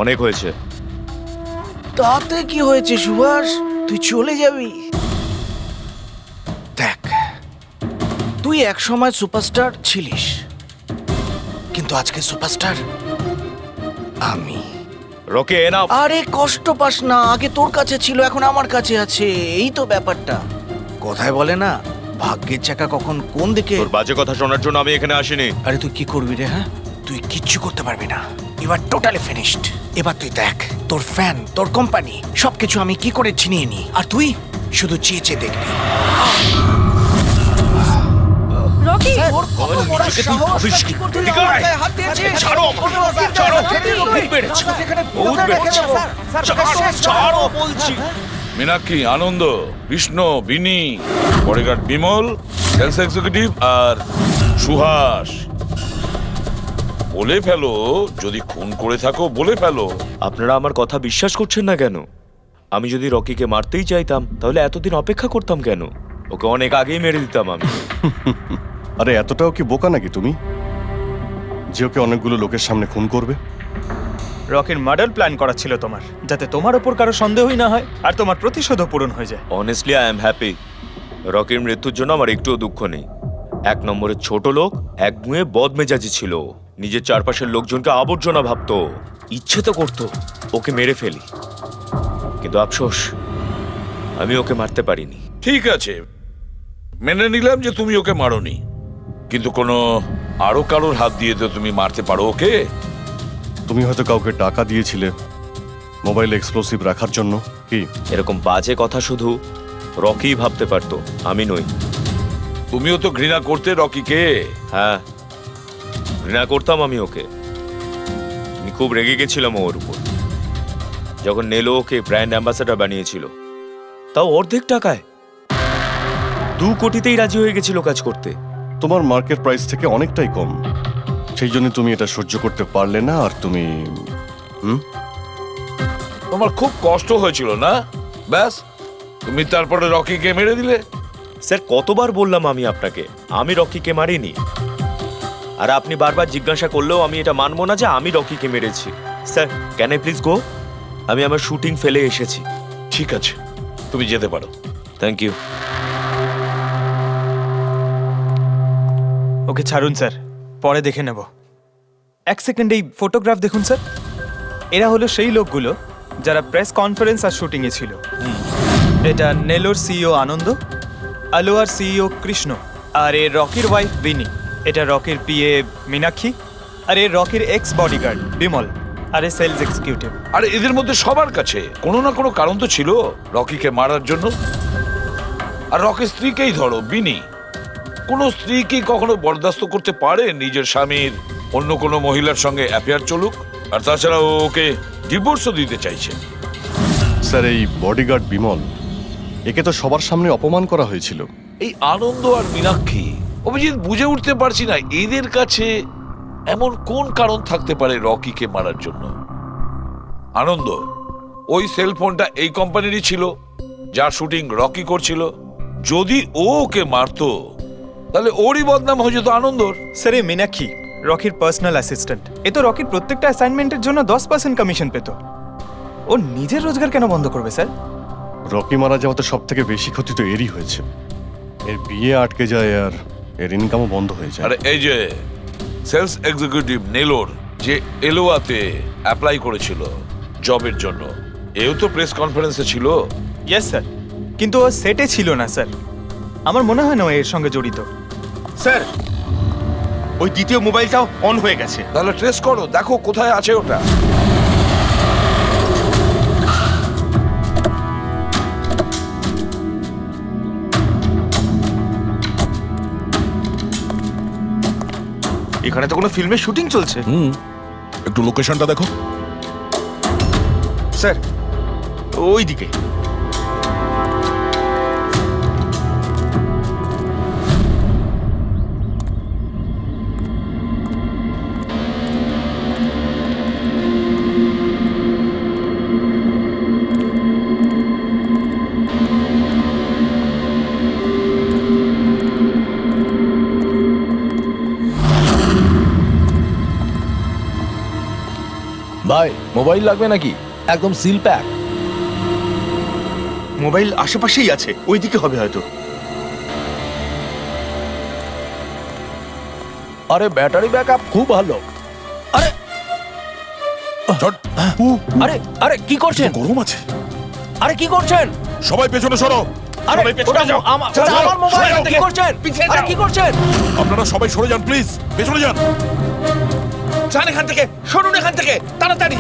অনেক হয়েছে। তাতে কি হয়েছে সুভাষ, তুই চলে যাবি? দেখ, তুই এক সময় সুপারস্টার ছিলিস, কিন্তু আজকে সুপারস্টার আমি। Rocky enough. আরে কষ্ট পাস না, আগে তোর কাছে ছিল এখন আমার কাছে আছে, এই তো ব্যাপারটা। কথায় বলে না, ভাগ্যের চাকা কখন কোন দিকে। তোর বাজে কথা শোনার জন্য আমি এখানে আসিনি। আরে তুই কি করবি রে? হ্যাঁ, তুই কিচ্ছু করতে পারবি না। You are totally finished. এবার তুই দেখ তোর ফ্যান, তোর কোম্পানি সবকিছু আমি কি করে ছিনিয়ে নি, আর তুই শুধু চেয়ে চেয়ে দেখবি। রকি মীনাক্ষী, আনন্দ, কৃষ্ণ, বিনি, বডিগার্ড বিমল, সেলস এক্সিকিউটিভ আর সুহাস। বলে ফেলো, যদি খুন করে থাকো বলে ফেলো। আপনারা আমার কথা বিশ্বাস করছেন না কেন? আমি যদি রকিকে মারতেই চাইতাম তাহলে এতদিন অপেক্ষা করতাম কেন? ওকে অনেক আগেই মেরে দিতাম আমি। আরে এতটাও কি বোকা নাকি তুমি যে ওকে অনেকগুলো লোকের সামনে খুন করবে? রকির মার্ডার প্ল্যান করা ছিল তোমার, যাতে তোমার ওপর কারো সন্দেহই না হয় আর তোমার প্রতিশোধও পূরণ হয়ে যায়। Honestly I am happy. রকির মৃত্যুর জন্য আমার একটুও দুঃখ নেই। এক নম্বরের ছোট লোক, এক মুয়ে বদমেজাজি ছিল, নিজের চারপাশের লোকজনকে আবর্জনা ভাবতো, ইচ্ছে তো করতো ওকে মেরে ফেলি, কিন্তু আফসোস আমি ওকে মারতে পারিনি। ঠিক আছে, মেনে নিলাম যে তুমি ওকে মারোনি, কিন্তু কোনো আরো কারোর হাত দিয়ে তো তুমি মারতে পারো ওকে। তুমি হয়তো কাউকে টাকা দিয়েছিলে মোবাইলে এক্সপ্লোসিভ রাখার জন্য। কি এরকম বাজে কথা শুধু রকিই ভাবতে পারতো, আমি নই। তুমিও তো ঘৃণা করতে রকিকে। হ্যাঁ, ঘৃণা করতাম আমি ওকে। আমি খুব রেগে গেছিলাম ওর উপর যখন নেলো ওকে ব্র্যান্ড অ্যাম্বাসেডর বানিয়েছিল, তাও অর্ধেক টাকায়। 2 কোটিতেই রাজি হয়ে গেছিল কাজ করতে। তোমার মার্কেট প্রাইস থেকে অনেকটাই কম, সেই জন্য তুমি এটা সহ্য করতে পারলে না। আর তুমি তোমার খুব কষ্ট হয়েছিল না? ব্যাস, তুমি তারপরে রকিকে মেরে দিলে। স্যার, কতবার বললাম আমি আপনাকে আমি রকিকে মারিনি, আর আপনি বারবার জিজ্ঞাসা করলেও আমি এটা মানবো না যে আমি রকিকে মেরেছি। Sir, can I please go? আমি আমার শুটিং ফেলে এসেছি। ঠিক আছে, তুমি যেতে পারো। Thank you. ওকে ছাড়ুন স্যার, পরে দেখে নেব। 1 সেকেন্ড এই ফটোগ্রাফ দেখুন স্যার। এরা হলো সেই লোকগুলো যারা প্রেস কনফারেন্স আর শুটিংয়ে ছিল। এটা নেলোর সিইও আনন্দ, আলোয়ার সিইও কৃষ্ণ, আর এ রকির ওয়াইফ বিনি। এটা রকির পিএ মীনাক্ষী, আর এ রকির এক্স বডিগার্ড বিমল, আর এ সেলস এক্সিকিউটিভ। আর এদের মধ্যে সবার কাছে কোনো না কোনো কারণ তো ছিল রকিকে মারার জন্য। আর রকির স্ত্রীকেই ধরো, বিনি। কোনো স্ত্রী কি কখনো বরদাস্ত করতে পারে নিজের স্বামীর অন্য কোনো মহিলার সঙ্গে অ্যাফেয়ার চলুক? আর তাছাড়া ওকে ডিভোর্সও দিতে চাইছে। স্যার, এই বডিগার্ড বিমল, একে তো সবার সামনে অপমান করা হয়েছিল। এই আনন্দ আর মীনাক্ষী, অভিজিৎ বুঝে উঠতে পারছি না এদের কাছে এমন কোন কারণ থাকতে পারে রকিকে মারার জন্য। আনন্দ, ওই সেলফোনটা এই কোম্পানিরই ছিল যার শুটিং রকি করছিল। যদি ও ওকে মারতো তাহলে ওরই বদনাম হয়ে যেত আনন্দর। স্যার, এই মীনাক্ষী রকির পার্সোনাল অ্যাসিস্ট্যান্ট। এ তো রকির প্রত্যেকটা অ্যাসাইনমেন্টের জন্য 10% কমিশন পেত। ও নিজের রোজগার কেন বন্ধ করবে স্যার? রকি মারা যাওয়াতে সব থেকে বেশি ক্ষতি তো এরই হয়েছে। এর বিয়ে আটকে যায় আর এর ইনকামও বন্ধ হয়ে যায়। আরে এই যে সেলস এক্সিকিউটিভ নেলোর যে এলোয়াতে অ্যাপ্লাই করেছিল জবের জন্য, এও তো প্রেস কনফারেন্সে ছিল। ইয়েস স্যার, কিন্তু ও সেটে ছিল না স্যার। আমার মনে হয় না ও এর সঙ্গে জড়িত। স্যার, ওই দ্বিতীয় মোবাইলটাও অন হয়ে গেছে। তাহলে ট্রেস করো, দেখো কোথায় আছে ওটা। এখানে তো কোনো ফিল্মের শুটিং চলছে। একটু লোকেশনটা দেখো স্যার, ওই দিকে। ভাই, মোবাইল লাগবে নাকি? একদম সিল প্যাক। মোবাইল আশেপাশেই আছে, ওইদিকে হবে হয়তো। আরে ব্যাটারি ব্যাকআপ খুব ভালো। আরে আরে আরে কি করছেন? গরম আছে। আরে কি করছেন? সবাই পেছনে সরো। আরে ওটা আমার মোবাইল, কি করছেন? আরে কি করছেন? আপনারা সবাই সরে যান প্লিজ, পেছনে যান। যান এখান থেকে, সরুন এখান থেকে তাড়াতাড়ি।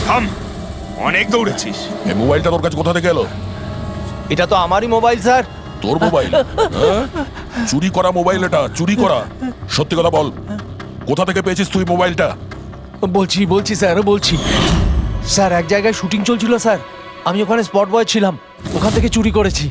থাম, অনেক দৌড়েছিস। এই মোবাইলটা তোর কাছে কোথা থেকে এলো? এটা তো আমারই মোবাইল স্যার। তোর মোবাইল? হ্যাঁ? চুরি করা মোবাইল এটা, চুরি করা। সত্যি কথা বল, কোথা থেকে পেয়েছিস তুই মোবাইলটা? বলছি স্যার, বলছি স্যার, এক জায়গায় শুটিং চলছিল স্যার, আমি ওখানে স্পট বয় ছিলাম, ওখান থেকে চুরি করেছি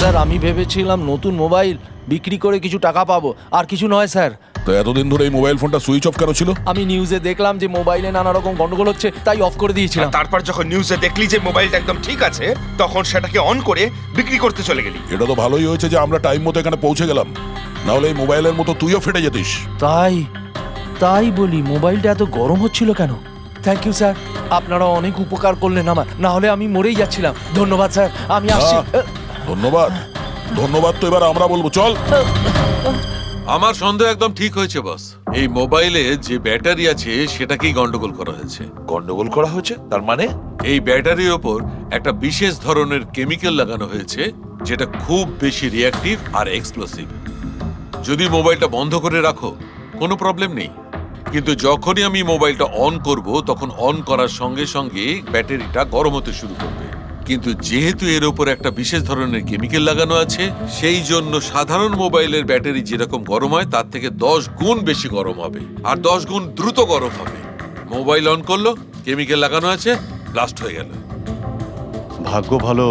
স্যার। আমি ভেবেছিলাম নতুন মোবাইল বিক্রি করে কিছু টাকা পাবো, আর কিছু নয় স্যার। তো এতদিন ধরে এই মোবাইল ফোনটা সুইচ অফ কেন ছিল? আমি নিউজে দেখলাম যে মোবাইলে নানা রকম গন্ডগোল হচ্ছে, তাই অফ করে দিয়েছিলাম। তারপর যখন নিউজে দেখলি যে মোবাইলটা একদম ঠিক আছে, তখন সেটাকে অন করে বিক্রি করতে চলে গেলি। এটা তো ভালোই হয়েছে যে আমরা টাইম মতো এখানে পৌঁছে গেলাম, না হলে এই মোবাইলের মতো তুইও ফেটে যেতিস। তাই বলি, মোবাইলটা এত গরম হচ্ছিল কেন? থ্যাংক ইউ স্যার, আপনারা অনেক উপকার করলেন আমার, না হলে আমি মরেই যাচ্ছিলাম। ধন্যবাদ স্যার, আমি আসছি। ধন্যবাদ ধন্যবাদ তো এবার আমরা বলবো, চল। আমার সন্দেহ একদম ঠিক হয়েছে বস। এই মোবাইলে যে ব্যাটারি আছে সেটাকেই গন্ডগোল করা হয়েছে। গন্ডগোল করা হয়েছে তার মানে? এই ব্যাটারির ওপর একটা বিশেষ ধরনের কেমিক্যাল লাগানো হয়েছে যেটা খুব বেশি রিঅ্যাক্টিভ আর এক্সপ্লোসিভ। যদি মোবাইলটা বন্ধ করে রাখো কোনো প্রবলেম নেই, কিন্তু যখনই আমি মোবাইলটা অন করব তখন অন করার সঙ্গে সঙ্গে ব্যাটারিটা গরম হতে শুরু করবে। কিন্তু যেহেতু এর উপর একটা বিশেষ ধরনের কেমিক্যাল লাগানো আছে, সেই জন্য সাধারণ মোবাইলের ব্যাটারি যেরকম গরম হয় তার থেকে 10 গুণ বেশি গরম হবে, আর 10 গুণ দ্রুত গরম হবে। মোবাইল অন করলো, কেমিক্যাল লাগানো আছে, ব্লাস্ট হয়ে গেল। ভাগ্য ভালো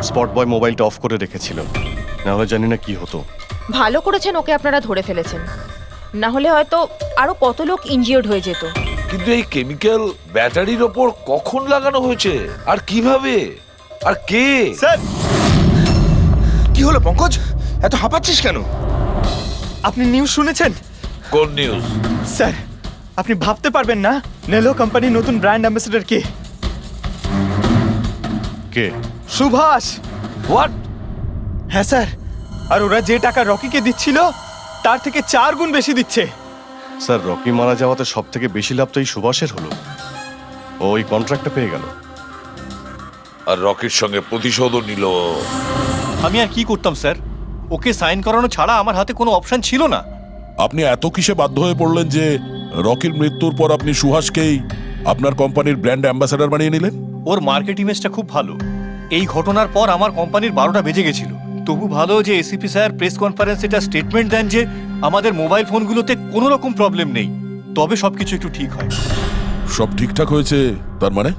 স্পট বয় মোবাইলটা অফ করে রেখেছিল, না হলে জানি না কি হতো। ভালো করেছেন ওকে আপনারা ধরে ফেলেছেন, না হলে হয়তো আরো কত লোক ইনজিওর্ড হয়ে যেত। কিন্তু এই কেমিক্যাল ব্যাটারির ওপর কখন লাগানো হয়েছে আর কিভাবে আর কে? স্যার, কি হলো পঙ্কজ, এত হাঁপাচ্ছিস কেন? আপনি নিউজ শুনেছেন? কোন নিউজ? স্যার, আপনি ভাবতে পারবেন না নেলো কোম্পানির নতুন ব্র্যান্ড অ্যাম্বাসেডর কে? কে? সুভাষ। হোয়াট? হ্যাঁ স্যার, আর ওরা যে টাকা রকিকে দিচ্ছিল তার থেকে 4 গুণ বেশি দিচ্ছে। স্যার, রকি মারা যাওয়াতে সব থেকে বেশি লাভ তো এই সুভাষের হলো, ও ওই কন্ট্রাক্টটা পেয়ে গেল। আর রকির সঙ্গে প্রতিশোধও নিল। আমি আর কি করতাম স্যার, ওকে সাইন করানো ছাড়া আমার হাতে কোনো অপশন ছিল না। আপনি এত কিসে বাধ্য হয়ে পড়লেন যে রকির মৃত্যুর পর আপনি সুহাসকেই আপনার কোম্পানির ব্র্যান্ড অ্যাম্বাসেডর বানিয়ে নিলেন? ওর মার্কেট ইমেজটা খুব ভালো। এই ঘটনার পর আমার কোম্পানির 12টা বেজে গেছিল। তবু ভালো যে এসিপি স্যার প্রেস কনফারেন্সে একটা স্টেটমেন্ট দেন যে আমাদের মোবাইল ফোনগুলোতে কোনো রকম প্রবলেম নেই, তবে সবকিছু একটু ঠিক হয়। সব ঠিকঠাক হয়েছে তার মানে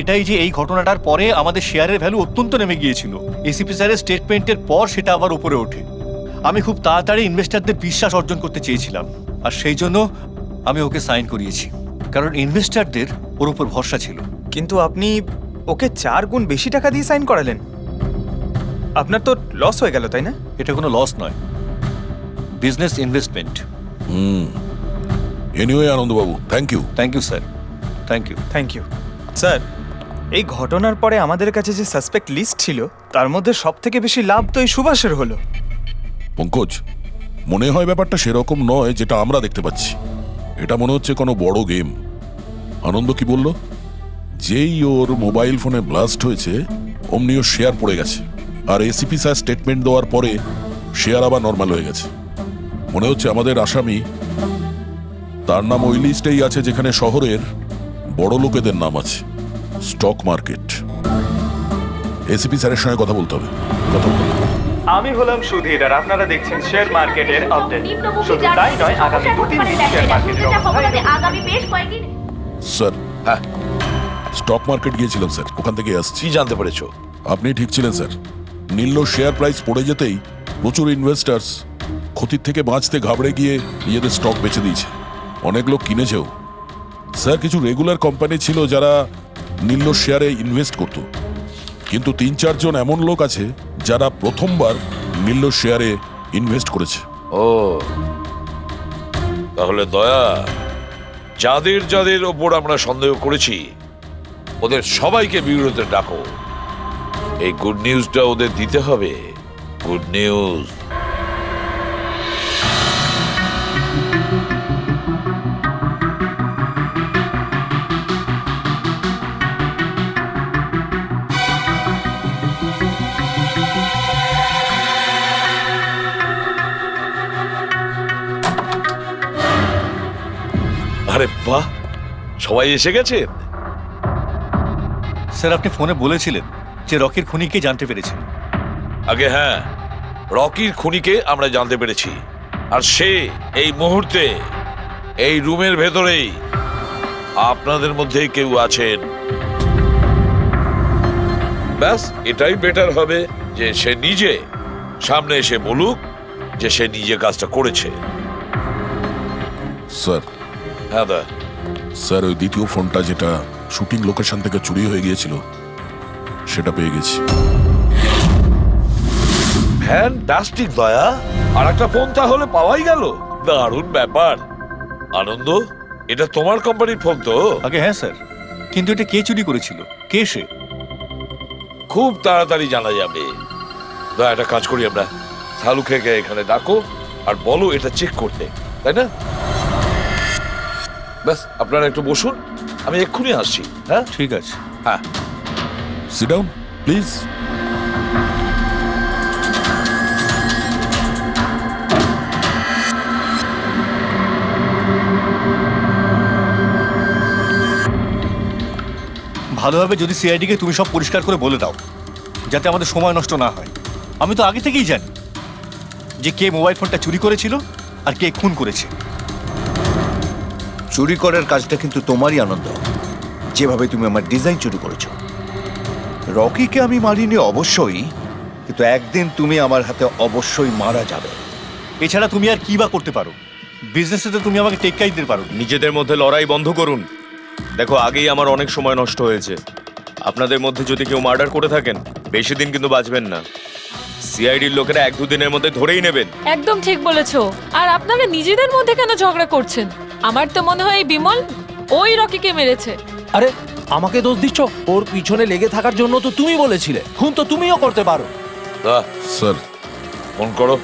এটাই যে এই ঘটনাটার পরে আমাদের শেয়ারের ভ্যালু অত্যন্ত নেমে গিয়েছিল। এসিপি স্যারের স্টেটমেন্টের পর সেটা আবার উপরে ওঠে। আমি খুব তাড়াতাড়ি ইনভেস্টরদের বিশ্বাস অর্জন করতে চেয়েছিলাম, আর সেই জন্য আমি ওকে সাইন করিয়েছি, কারণ ইনভেস্টরদের ওর উপর ভরসা ছিল। কিন্তু আপনি ওকে 4 গুণ বেশি টাকা দিয়ে সাইন করালেন, আপনার তো লস হয়ে গেল, তাই না? এটা কোনো লস নয়, বিজনেস ইনভেস্টমেন্ট। এনিওয়ে আনন্দবাবু, thank you. Thank you sir, thank you. Thank you sir. এই ঘটনার পরে আমাদের কাছে যে সাসপেক্ট লিস্ট ছিল তার মধ্যে সব থেকে বেশি লাভ তো এই সুভাষের হলো। পঙ্কজ, মনে হয় ব্যাপারটা সেরকম নয় যেটা আমরা দেখতে পাচ্ছি। এটা মনে হচ্ছে কোনো বড় গেম। আনন্দ কি বলল? যেই ওর মোবাইল ফোনে ব্লাস্ট হয়েছে অমনি ওর শেয়ার পড়ে গেছে, আর এসিপি স্যার স্টেটমেন্ট দেওয়ার পরে শেয়ার আবার নর্মাল হয়ে গেছে। মনে হচ্ছে আমাদের আসামি, তার নাম ওই লিস্টেই আছে যেখানে শহরের বড় লোকেদের নাম আছে, স্টক মার্কেট। এসিপি স্যারের সঙ্গে কথা বলতে হবে। কথা বলতে হবে। আমি হলাম সুধীর, আর আপনারা দেখছেন শেয়ার মার্কেটের আপডেট। শুধু তাই নয়, আগামী 2-3 দিন শেয়ার মার্কেটের অবস্থা আগামী বেশ কয়েকদিন। স্যার, হ্যাঁ, স্টক মার্কেট গিয়েছিলাম স্যার, ওখান থেকে আসছি। কি জানতে পেরেছো? আপনি ঠিক ছিলেন স্যার। নীল শেয়ার প্রাইস পড়ে যেতেই প্রচুর ইনভেস্টার্স ক্ষতির থেকে বাঁচতে ঘাবড়ে গিয়ে নিজেদের স্টক বেচে দিয়েছে। অনেক লোক কিনেছেও। স্যার, কিছু রেগুলার কোম্পানি ছিল যারা নীল্য শেয়ারে ইনভেস্ট করত, কিন্তু 3-4 জন এমন লোক আছে যারা প্রথমবার নীল্য শেয়ারে ইনভেস্ট করেছে। ও তাহলে দয়া, যাদের যাদের ওপর আমরা সন্দেহ করেছি ওদের সবাইকে বিরোধে ডাকো। এই গুড নিউজটা ওদের দিতে হবে। Good news. আরে বাহ, সবাই এসে গেছেন। স্যার আপনি ফোনে বলেছিলেন যে রকির খুনিকে জানতে পেরেছেন। আগে হ্যাঁ, রকির খুনিকে আমরা জানতে পেরেছি, আর সে এই মুহূর্তে এই রুমের ভেতরেই আপনাদের মধ্যে কেউ আছেন। ব্যাস এটাই বেটার হবে যে সে নিজে সামনে এসে বলুক যে সে নিজে কাজটা করেছে। স্যার, হ্যাঁ দা। স্যার ওই দ্বিতীয় ফোনটা যেটা শুটিং লোকেশন থেকে চুরি হয়ে গিয়েছিল সেটা পেয়ে গেছি। ফ্যান্টাস্টিক দয়া, আর একটা ফোন তাহলে পাওয়াই গেল। দারুণ ব্যাপার। আনন্দ, এটা তোমার কোম্পানির ফোন তো? আগে হ্যাঁ স্যার, কিন্তু এটা কে চুরি করেছিল, কে সে? খুব তাড়াতাড়ি জানা যাবে। দয়া, একটা কাজ করি আমরা, শালু খেয়ে এখানে ডাকো আর বলো এটা চেক করতে, তাই না? ব্যাস আপনারা একটু বসুন, আমি এক্ষুনি আসছি। হ্যাঁ ঠিক আছে। হ্যাঁ, সিট ডাউন প্লিজ। ভালো হবে যদি সিআইডিকে তুমি সব পরিষ্কার করে বলে দাও, যাতে আমাদের সময় নষ্ট না হয়। আমি তো আগে থেকেই জানি যে কে মোবাইল ফোনটা চুরি করেছিল আর কে খুন করেছে। চুরি করার কাজটা কিন্তু তোমারই, আনন্দ। যেভাবে তুমি আমার ডিজাইন চুরি করেছো। রকিকে আমি মারিনি অবশ্যই, কিন্তু একদিন তুমি আমার হাতে অবশ্যই মারা যাবে। এছাড়া তুমি আর কি বা করতে পারো? বিজনেসে তো তুমি আমাকে টেক্কাই দিতে পারো। নিজেদের মধ্যে লড়াই বন্ধ করুন। দেখো, আগেই আমার অনেক সময় নষ্ট হয়েছে। আপনাদের মধ্যে যদি কেউ মার্ডার করে থাকেন, বেশি দিন কিন্তু বাঁচবেন না। সিআইডির লোকেরা 1-2 দিনের মধ্যে ধরেই নেবেন। একদম ঠিক বলেছো। আর আপনারা নিজেদের মধ্যে কেন ঝগড়া করছেন? আমার তো মনে হয় এই বিমল ওই রকিকে মেরেছে। আরে আমাকে দোষ দিচ্ছ? ওর পিছনে লেগে থাকার জন্য তো তুমি বলেছিলে। খুন তো তুমিও করতে পারো। স্যার ফোন করো।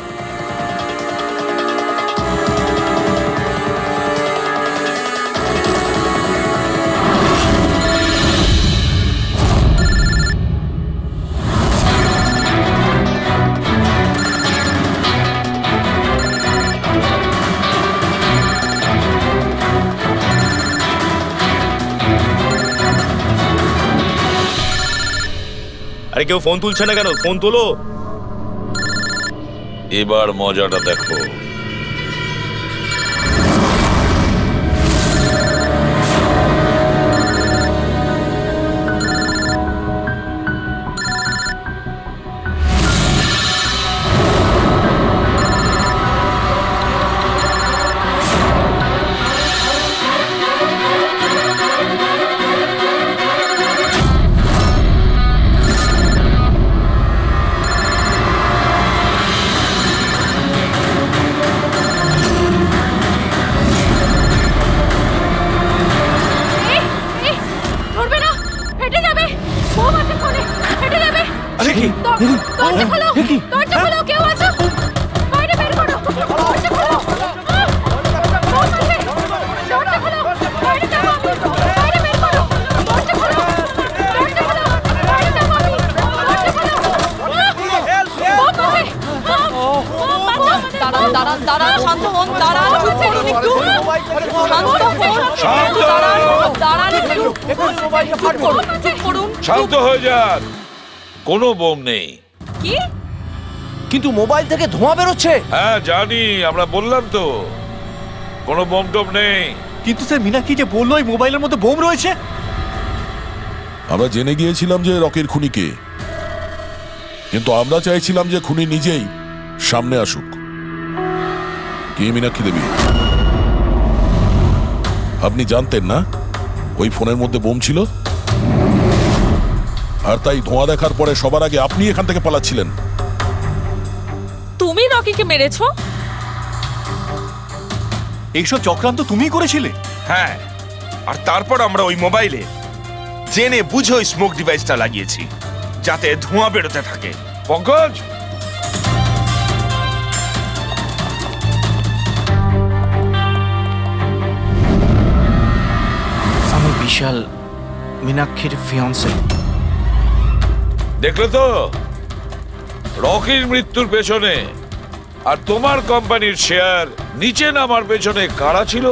আরে কেউ ফোন তুলছে না কেন? ফোন তোলো। এবার মজাটা দেখো। দরজা খোলো, দরজা খোলো, কেউ আছো? বাইরে বের করো, দরজা খোলো। দরজা খোলো, বাইরে যাবো আমি। বাইরে বের করো, দরজা খোলো, দরজা খোলো, বাইরে যাবো আমি। দরজা খোলো। দাঁড়ান দাঁড়ান দাঁড়ান, শান্ত হন, দাঁড়ান, চুপ করুন একটু। শান্ত হন, দাঁড়ান একটু, চুপ করুন, চুপ করুন। শান্ত হয়ে যান, কোনো বোম নেই। কি? কিন্তু মোবাইল থেকে ধোঁয়া বেরোচ্ছে। হ্যাঁ জানি, আমরা বললাম তো কোনো বোম টোম নেই। কিন্তু স্যার মীনাক্ষী যে বললো এই মোবাইলের মধ্যে বোম রয়েছে। আমরা জেনে গিয়েছিলাম যে রকির খুনি কে, কিন্তু আমরা চাইছিলাম যে খুনি নিজেই সামনে আসুক। কি মীনাক্ষী দেবী, আপনি জানতেন না ওই ফোনের মধ্যে বোম ছিল? আর তাই ধোঁয়া দেখার পরে সবার আগে আপনি এখান থেকে পালাচ্ছিলেন। তুমি রকিকে মেরেছো? এইসব চক্রান্ত তুমিই করেছিলে? হ্যাঁ, আর তারপর আমরা ওই মোবাইলে জেনে বুঝে ওই স্মোক ডিভাইসটা লাগিয়েছি যাতে ধোঁয়া বেরোতে থাকে। পঙ্কজ, আমি বিশাল, মীনাক্ষীর ফিয়ন্সে। দেখলে তো রকির মৃত্যুর পেছনে আর তোমার কোম্পানির শেয়ার নিচে নামার পেছনে কারা ছিল?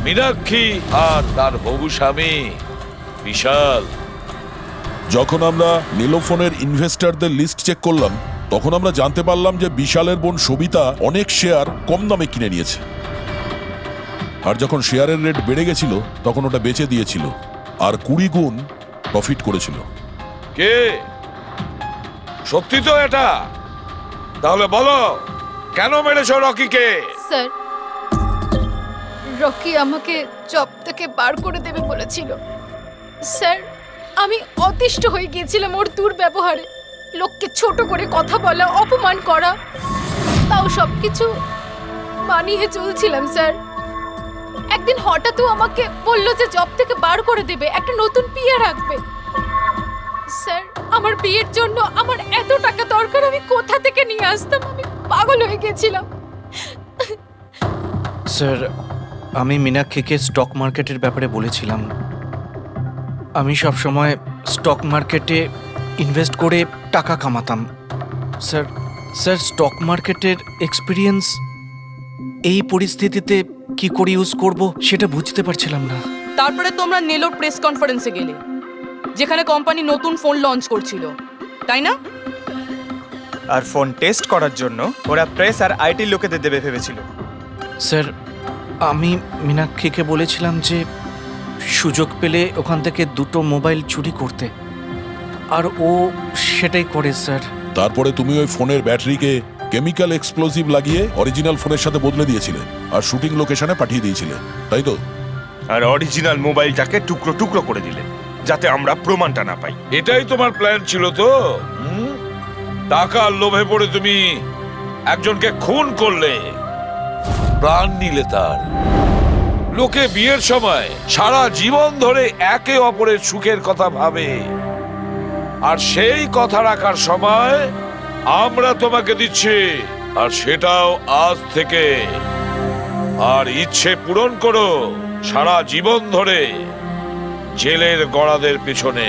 মীনাক্ষী আর তার হবু স্বামী বিশাল। যখন আমরা নীলোফোনের ইনভেস্টরদের লিস্ট চেক করলাম তখন আমরা জানতে পারলাম যে বিশালের বোন সবিতা অনেক শেয়ার কম দামে কিনে নিয়েছে, আর যখন শেয়ারের রেট বেড়ে গেছিল তখন ওটা বেচে দিয়েছিল আর 20 গুণ প্রফিট করেছিল। কে? সত্যি তো এটা? তাহলে বলো কেন মেরেছো রকিকে? স্যার, রকি আমাকে জব থেকে বার করে দেবে বলেছিল। স্যার, আমি অতিষ্ঠ হয়ে গিয়েছিলাম ওর দুর্ব্যবহারে, লোককে ছোট করে কথা বলা, অপমান করা, তাও সবকিছু মানিয়ে চলছিলাম স্যার। একদিন হঠাৎ আমাকে বললো যে জব থেকে বার করে দেবে, একটা নতুন পিএ রাখবে। স্যার, আমার বিয়ের জন্য আমার এত টাকা দরকার, আমি কোথা থেকে নিয়ে আসতাম? আমি পাগল হয়ে গেছিলাম। স্যার, আমি মীনাক্ষীকে স্টক মার্কেটের ব্যাপারে বলেছিলাম। আমি সব সময় স্টক মার্কেটে ইনভেস্ট করে টাকা কামাতাম। স্যার, স্টক মার্কেটের এক্সপিরিয়েন্স এই পরিস্থিতিতে কি করে ইউজ করব সেটা বুঝতে পারছিলাম না। তারপরে তোমরা নেলোর প্রেস কনফারেন্সে গেলে, যেখানে কোম্পানি নতুন ফোন লঞ্চ করছিল, তাই না? আর ফোন টেস্ট করার জন্য ওরা প্রেস আর আইটি লোকেদের দেবে ভেবেছিল। স্যার, আমি মীনাক্ষীকে বলেছিলাম যে সুযোগ পেলে ওখান থেকে 2টো মোবাইল চুরি করতে, আর ও সেটাই করে স্যার। তারপরে তুমি ওই ফোনের ব্যাটারিকে কেমিক্যাল এক্সপ্লোসিভ লাগিয়ে অরিজিনাল ফোনের সাথে বদলে দিয়েছিলে আর শুটিং লোকেশনে পাঠিয়ে দিয়েছিলে, তাই তো? আর অরিজিনাল মোবাইলটাকে টুকরো টুকরো করে দিলে যাতে আমরা প্রমাণটা না পাই। এটাই তোমার প্ল্যান ছিল তো? টাকার লোভে পড়ে তুমি একজনকে খুন করলে, প্রাণ নিলে তার। লোকে বিয়ের সময় সারা জীবন ধরে একে অপরের সুখের কথা ভাবে, আর সেই কথা রাখার সময় আমরা তোমাকে দিচ্ছি, আর সেটাও আজ থেকে। আর ইচ্ছে পূরণ করো সারা জীবন ধরে জেলের গড়াদের পিছনে।